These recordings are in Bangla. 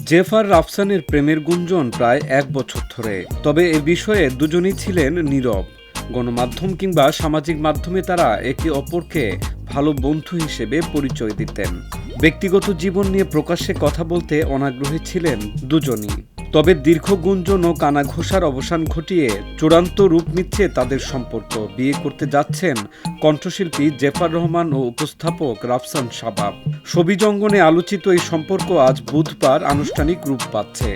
জেফ আর রাফসানের প্রেমের গুঞ্জন প্রায় ১ বছর ধরে। তবে এ বিষয়ে দুজনই ছিলেন নীরব। গণমাধ্যম কিংবা সামাজিক মাধ্যমে তারা একে অপরকে ভালো বন্ধু হিসেবে পরিচয় দিতেন। ব্যক্তিগত জীবন নিয়ে প্রকাশ্যে কথা বলতে অনাগ্রহী ছিলেন দুজনই। তবে দীর্ঘ গুঞ্জন ও কানাঘোষার অবসান ঘটিয়ে চূড়ান্ত রূপ নিচ্ছে তাদের সম্পর্ক। বিয়ে করতে যাচ্ছেন কণ্ঠশিল্পী জেফার রহমান ও উপস্থাপক রাফসান শাবাব। শোবিজ অঙ্গনে আলোচিত এই সম্পর্ক আজ বুধবার আনুষ্ঠানিক রূপ পাচ্ছে।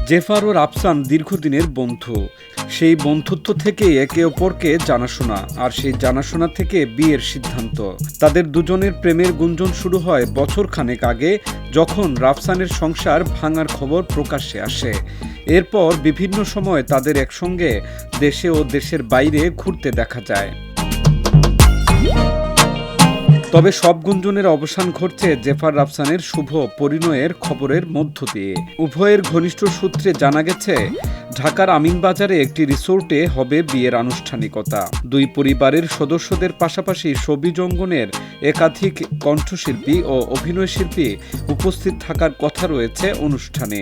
জেফার ও রাফসান দীর্ঘদিনের বন্ধু। সেই বন্ধুত্ব থেকেই একে অপরকে জানাশোনা, আর সেই জানাশোনা থেকে বিয়ের সিদ্ধান্ত। তাদের দুজনের প্রেমের গুঞ্জন শুরু হয় বছর খানেক আগে, যখন রাফসানের সংসার ভাঙার খবর প্রকাশ্যে আসে। এরপর বিভিন্ন সময় তাদের একসঙ্গে দেশে ও দেশের বাইরে ঘুরতে দেখা যায়। তবে সব গুঞ্জনের অবসান ঘটছে জেফার রাফসানের শুভ পরিণয়ের খবরের মধ্য দিয়ে। উভয়ের ঘনিষ্ঠ সূত্রে জানা গেছে, ঢাকার আমিনবাজারে একটি রিসোর্টে হবে বিয়ের আনুষ্ঠানিকতা। দুই পরিবারের সদস্যদের পাশাপাশি শোবিজ অঙ্গনের একাধিক কণ্ঠশিল্পী ও অভিনয়শিল্পী উপস্থিত থাকার কথা রয়েছে অনুষ্ঠানে।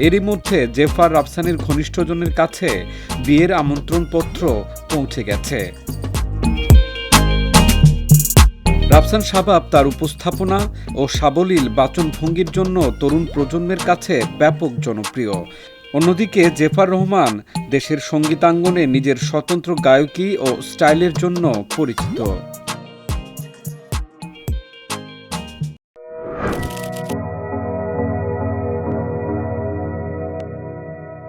এরই মধ্যে জেফার রাফসানের ঘনিষ্ঠজনের কাছে বিয়ের আমন্ত্রণপত্র পৌঁছে গেছে। রাফসান শাবাব তার উপস্থাপনা ও সাবলীল বাচনভঙ্গির জন্য তরুণ প্রজন্মের কাছে ব্যাপক জনপ্রিয়। অন্যদিকে জেফার রহমান দেশের সঙ্গীতাঙ্গনে নিজের স্বতন্ত্র গায়কী ও স্টাইলের জন্য পরিচিত।